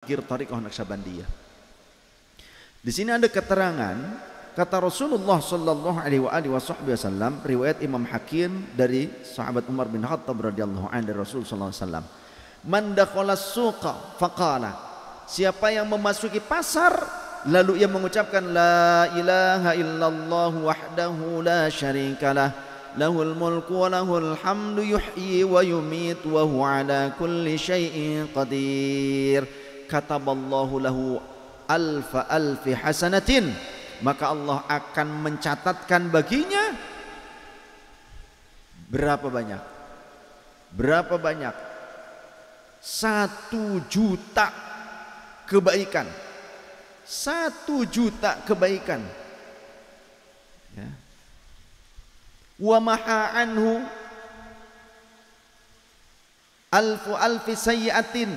Zikir Thariqah Naqsyabandiyah. Di sini ada keterangan kata Rasulullah sallallahu alaihi wasallam, riwayat Imam Hakim dari sahabat Umar bin Khattab radhiyallahu anhu dari Rasul sallallahu alaihi wasallam. Man dakhala suqa faqala, siapa yang memasuki pasar lalu ia mengucapkan la ilaha illallah wahdahu la syarikalah lahul mulku wa lahul hamdu yuhyi wa yumiit wa huwa ala kulli syai'in qadir, kataballahu lahu alfi hasanatin, maka Allah akan mencatatkan baginya berapa banyak? 1 juta kebaikan. 1 juta kebaikan. Ya. Wa maha anhu alfi sayyi'atin,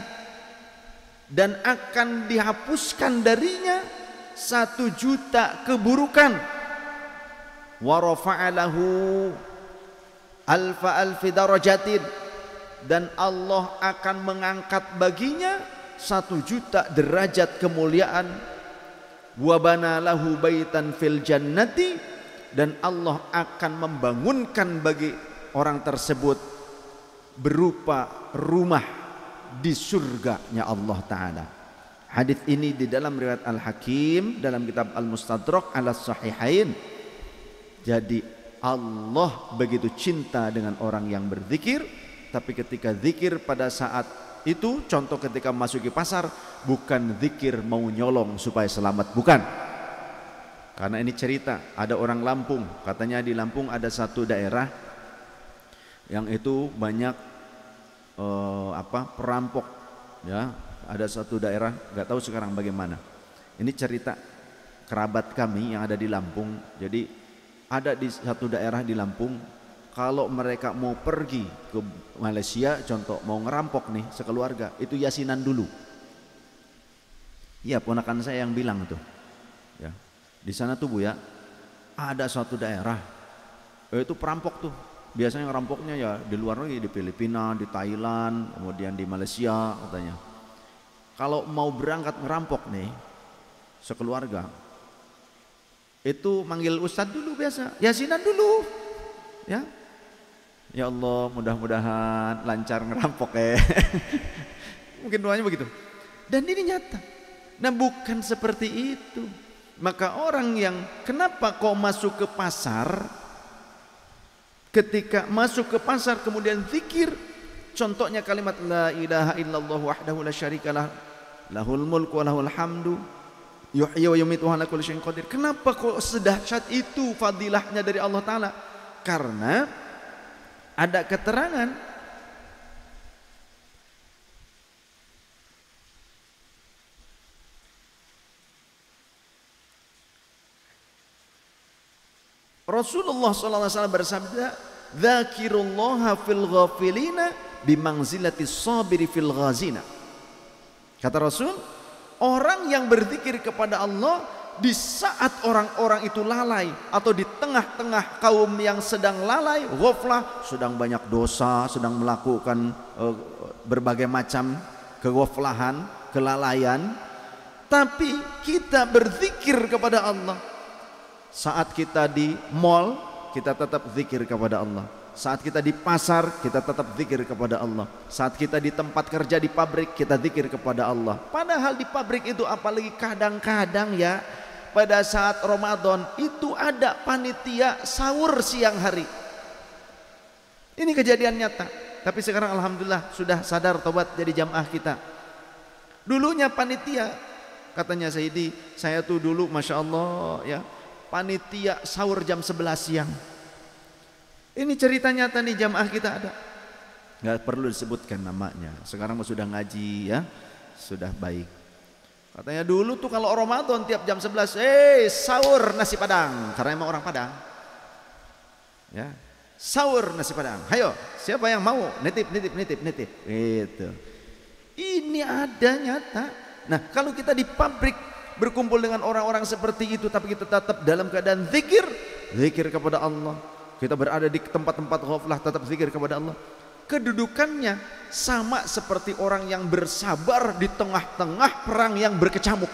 dan akan dihapuskan darinya 1 juta keburukan. Wa rafa'alahu alfi darajatin, dan Allah akan mengangkat baginya 1 juta derajat kemuliaan. Wa banalahu baitan fil jannati, dan Allah akan membangunkan bagi orang tersebut berupa rumah di surganya Allah Ta'ala. Hadis ini di dalam riwayat Al-Hakim dalam kitab Al-Mustadrak ala Sahihain. Jadi Allah begitu cinta dengan orang yang berzikir, tapi ketika zikir pada saat itu, contoh ketika masuki pasar, bukan zikir mau nyolong supaya selamat, bukan. Karena ini cerita, ada orang Lampung, katanya di Lampung ada satu daerah yang itu banyak perampok, ya. Ada satu daerah, nggak tahu sekarang bagaimana. Ini cerita kerabat kami yang ada di Lampung. Jadi ada di satu daerah di Lampung, kalau mereka mau pergi ke Malaysia, contoh mau ngerampok nih sekeluarga, itu yasinan dulu. Iya, ponakan saya yang bilang tuh. Ya, di sana tuh Bu ya, ada suatu daerah, itu perampok tuh. Biasanya ngerampoknya ya di luar negeri, di Filipina, di Thailand, kemudian di Malaysia katanya. Kalau mau berangkat ngerampok nih sekeluarga, itu manggil ustadz dulu biasa, yasinan dulu, ya. Ya Allah, mudah-mudahan lancar ngerampok Mungkin doanya begitu. Dan ini nyata. Nah, bukan seperti itu. Maka orang yang kenapa kok masuk ke pasar, ketika masuk ke pasar kemudian zikir, contohnya kalimat la ilaha illallah wahdahu la syarikalah lahul mulku wa lahul hamdu yuhyi wa yumiitu wa ala kulli syai'in qadir. Kenapa kok sedahsyat itu fadilahnya dari Allah Ta'ala? Karena ada keterangan Rasulullah SAW bersabda, "Dzakirullaha fil ghafilina bimangzilati sabiri fil ghazina." Kata Rasul, orang yang berzikir kepada Allah di saat orang-orang itu lalai, atau di tengah-tengah kaum yang sedang lalai, ghaflah, sedang banyak dosa, sedang melakukan berbagai macam keghaflahan, kelalaian, tapi kita berzikir kepada Allah. Saat kita di mall, kita tetap zikir kepada Allah. Saat kita di pasar, kita tetap zikir kepada Allah. Saat kita di tempat kerja, di pabrik, kita zikir kepada Allah. Padahal di pabrik itu, apalagi kadang-kadang ya, pada saat Ramadan itu ada panitia sahur siang hari. Ini kejadian nyata. Tapi sekarang alhamdulillah sudah sadar tobat jadi jamaah kita. Dulunya panitia, katanya Sayyidi, saya tuh dulu Masya Allah ya, panitia sahur jam 11 siang. Ini cerita nyata nih, jamaah kita ada. Nggak perlu disebutkan namanya. Sekarang sudah ngaji ya, sudah baik. Katanya dulu tuh kalau Ramadan tiap jam 11, sahur nasi padang, karena emang orang Padang. Ya, sahur nasi padang. Hayo, siapa yang mau? Nitip. Itu. Ini ada nyata. Nah, kalau kita di pabrik berkumpul dengan orang-orang seperti itu, tapi kita tetap dalam keadaan zikir kepada Allah. Kita berada di tempat-tempat ghaflah, tetap zikir kepada Allah. kedudukannya sama seperti orang yang bersabar di tengah-tengah perang yang berkecamuk.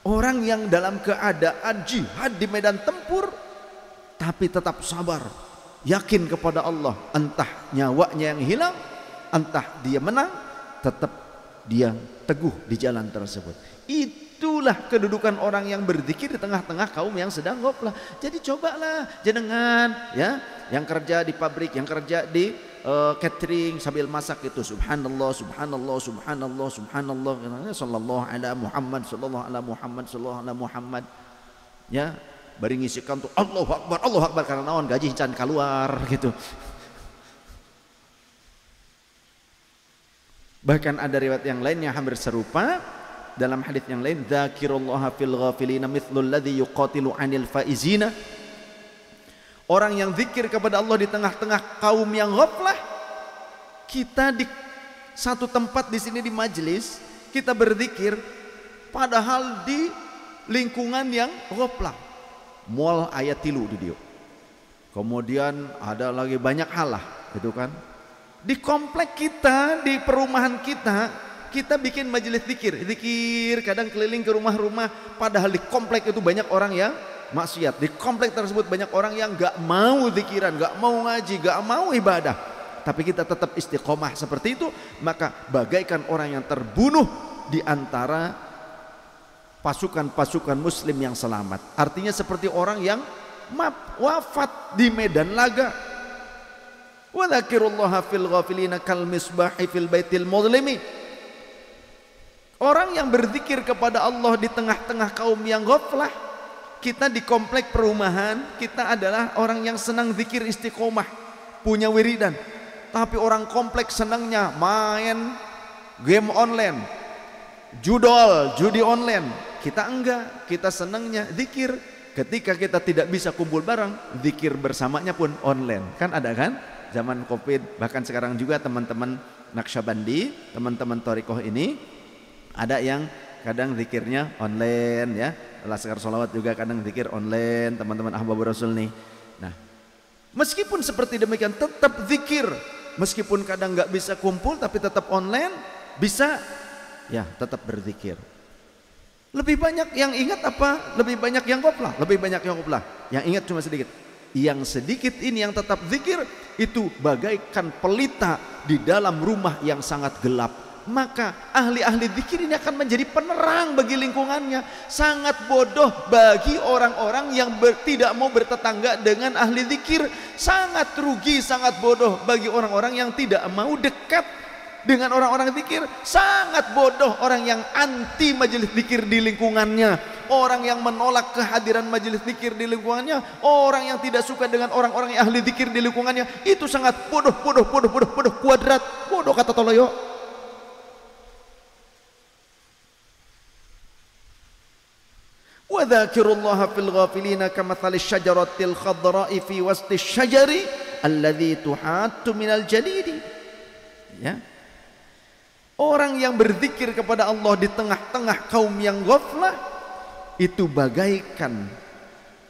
Orang yang dalam keadaan jihad di medan tempur tapi tetap sabar, yakin kepada Allah, entah nyawanya yang hilang, entah dia menang, tetap dia teguh di jalan tersebut. Itulah kedudukan orang yang berzikir di tengah-tengah kaum yang sedang ghaflah. Jadi cobalah jenengan ya, yang kerja di pabrik, yang kerja di catering sambil masak itu subhanallah subhanallah subhanallah subhanallah sallallahu ala Muhammad sallallahu ala Muhammad sallallahu ala Muhammad ya, bari ngisikan tuh Allahu akbar karena naon gaji can keluar gitu. Bahkan ada riwayat yang lain yang hampir serupa. Dalam hadis yang lain, dzakirullaha fil ghafilina mithlul ladzi yuqatilu 'anil faizina. Orang yang zikir kepada Allah di tengah-tengah kaum yang ghaflah. Kita di satu tempat di sini di majelis, kita berzikir padahal di lingkungan yang ghaflah. Moal aya tilu di dieu. Kemudian ada lagi banyak hal lah, gitu kan. Di komplek kita, di perumahan kita bikin majelis zikir, kadang keliling ke rumah-rumah, padahal di komplek itu banyak orang yang maksiat. Di komplek tersebut banyak orang yang gak mau zikiran, gak mau ngaji, gak mau ibadah. Tapi kita tetap istiqomah seperti itu, maka bagaikan orang yang terbunuh di antara pasukan-pasukan muslim yang selamat. Artinya seperti orang yang wafat di medan laga. Wa dzakirullaha fil ghafilina kal misbahi fil baitil mudlimi. Orang yang berzikir kepada Allah di tengah-tengah kaum yang ghaflah. Kita di komplek perumahan, kita adalah orang yang senang zikir istiqomah, punya wiridan. Tapi orang komplek senangnya main game online, judi online. Kita enggak, kita senangnya zikir. Ketika kita tidak bisa kumpul bareng, zikir bersamanya pun online. Kan ada kan? Zaman Covid, bahkan sekarang juga teman-teman Naqsyabandi, teman-teman Thariqah ini ada yang kadang zikirnya online ya, laskar sholawat juga kadang zikir online, teman-teman ahbabur rasul nih. Nah, meskipun seperti demikian tetap zikir, meskipun kadang nggak bisa kumpul tapi tetap online, bisa ya tetap berzikir. Lebih banyak yang ingat apa? Lebih banyak yang ghaflah? Lebih banyak yang ghaflah. Yang ingat cuma sedikit. Yang sedikit ini yang tetap zikir itu bagaikan pelita di dalam rumah yang sangat gelap. Maka ahli-ahli zikir ini akan menjadi penerang bagi lingkungannya. Sangat bodoh bagi orang-orang yang tidak mau bertetangga dengan ahli zikir. Sangat rugi, sangat bodoh bagi orang-orang yang tidak mau dekat dengan orang-orang zikir. Sangat bodoh orang yang anti majelis zikir di lingkungannya, orang yang menolak kehadiran majelis zikir di lingkungannya, orang yang tidak suka dengan orang-orang yang ahli zikir di lingkungannya. Itu sangat bodoh kuadrat, bodoh kata Toloyo. Wa dzakirullaha fil ghafilina kamathalis syajaratil khadra'i fi wastis syajari alladzi tuhattu minal jalidi. Ya. Orang yang berzikir kepada Allah di tengah-tengah kaum yang ghaflah itu bagaikan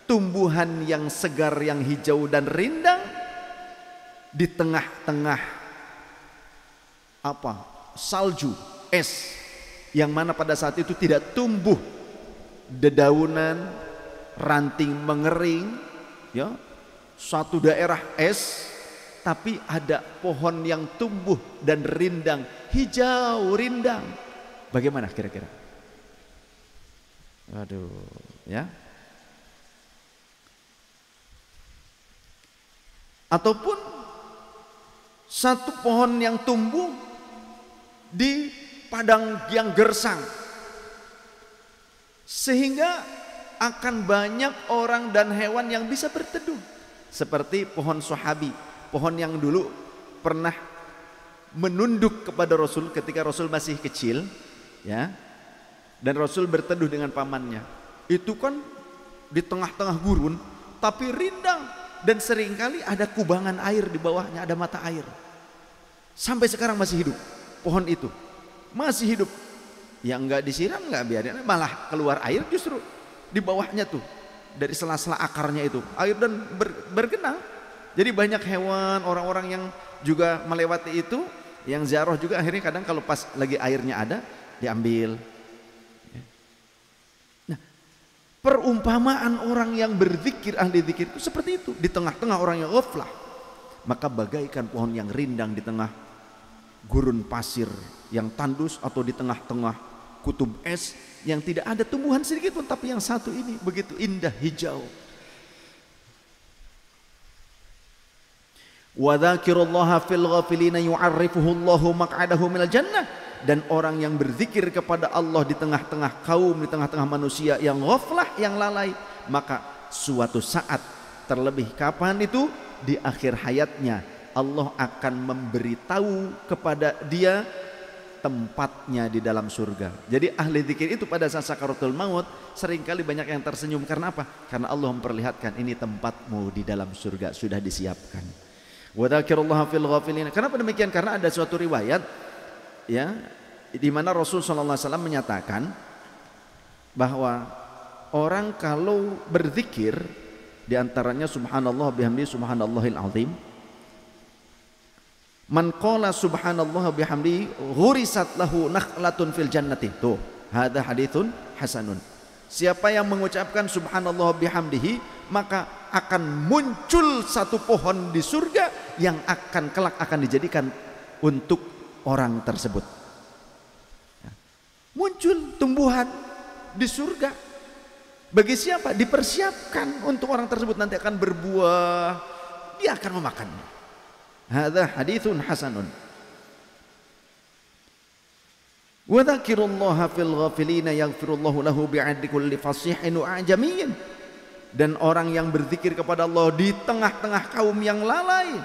tumbuhan yang segar, yang hijau dan rindang di tengah-tengah apa? Salju, es, yang mana pada saat itu tidak tumbuh dedaunan, ranting mengering, ya, suatu daerah es, tapi ada pohon yang tumbuh dan rindang, hijau rindang. Bagaimana kira-kira? Aduh, ya. Ataupun satu pohon yang tumbuh di padang yang gersang, sehingga akan banyak orang dan hewan yang bisa berteduh. Seperti pohon sahabi, pohon yang dulu pernah menunduk kepada Rasul ketika Rasul masih kecil, ya, dan Rasul berteduh dengan pamannya. Itu kan di tengah-tengah gurun, tapi rindang, dan seringkali ada kubangan air di bawahnya, ada mata air. Sampai sekarang masih hidup, pohon itu masih hidup. Yang enggak disiram, enggak biarin, malah keluar air justru di bawahnya tuh, dari sela-sela akarnya itu air dan bergenang. Jadi banyak hewan, orang-orang yang juga melewati itu, yang ziarah juga akhirnya kadang kalau pas lagi airnya ada diambil. Nah, perumpamaan orang yang berzikir, ahli zikir itu seperti itu. Di tengah-tengah orang yang ghaflah, maka bagaikan pohon yang rindang di tengah gurun pasir yang tandus, atau di tengah-tengah kutub es yang tidak ada tumbuhan sedikit pun, tapi yang satu ini begitu indah hijau. Wa dzakirallaha fil ghafilina yu'arrifuhu Allahu maq'adahu minal jannah. Dan orang yang berzikir kepada Allah di tengah-tengah kaum, di tengah-tengah manusia yang ghaflah, yang lalai, maka suatu saat, terlebih kapan itu, di akhir hayatnya, Allah akan memberitahu kepada dia tempatnya di dalam surga. Jadi ahli zikir itu pada saat sakaratul maut seringkali banyak yang tersenyum. Karena apa? Karena Allah memperlihatkan, ini tempatmu di dalam surga, sudah disiapkan. Wa dzakirallaha fil ghafilin. Kenapa demikian? Karena ada suatu riwayat ya, di mana Rasul sallallahu alaihi wasallam menyatakan bahwa orang kalau berzikir, di antaranya subhanallah bihamdi subhanallahil azim, man qala subhanallah bihamdi ghurisat lahu nakhlatun fil jannati. Tuh, hadza haditsun hasanun. Siapa yang mengucapkan subhanallah bihamdihi, maka akan muncul satu pohon di surga yang akan kelak akan dijadikan untuk orang tersebut. Muncul tumbuhan di surga. Bagi siapa? Dipersiapkan untuk orang tersebut, nanti akan berbuah, dia akan memakannya. Hadza haditsun hasanun. Wa dzakirallaha fil ghafilina yaghfirullahu lahu bi'adli kulli fasihin wa ajamiyyin. Dan orang yang berzikir kepada Allah di tengah-tengah kaum yang lalai,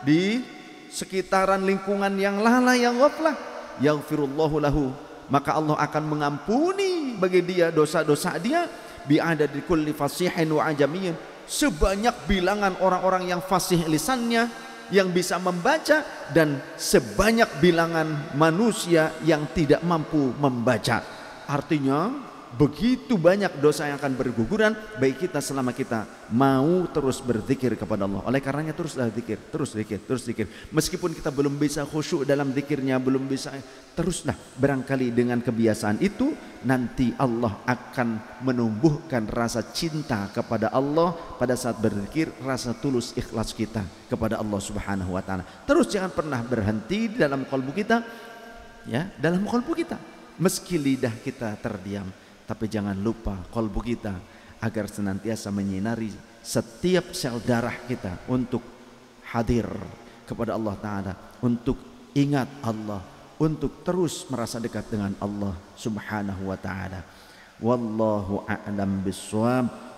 di sekitaran lingkungan yang lalai, yang ghaflah, yaghfirullahu lahu, maka Allah akan mengampuni bagi dia dosa-dosa dia, bi'adli kulli fasihin wa ajamiyyin, sebanyak bilangan orang-orang yang fasih lisannya, yang bisa membaca, dan sebanyak bilangan manusia yang tidak mampu membaca. Artinya begitu banyak dosa yang akan berguguran baik kita selama kita mau terus berzikir kepada Allah. Oleh karenanya teruslah zikir, terus zikir, terus zikir. Meskipun kita belum bisa khusyuk dalam zikirnya, belum bisa, teruslah. Barangkali dengan kebiasaan itu nanti Allah akan menumbuhkan rasa cinta kepada Allah pada saat berzikir, rasa tulus ikhlas kita kepada Allah Subhanahu wa taala. Terus jangan pernah berhenti dalam kalbu kita, ya, dalam kalbu kita. Meski lidah kita terdiam, tapi jangan lupa kalbu kita agar senantiasa menyinari setiap sel darah kita untuk hadir kepada Allah Ta'ala, untuk ingat Allah, untuk terus merasa dekat dengan Allah Subhanahu wa Ta'ala. Wallahu a'lam bishawab.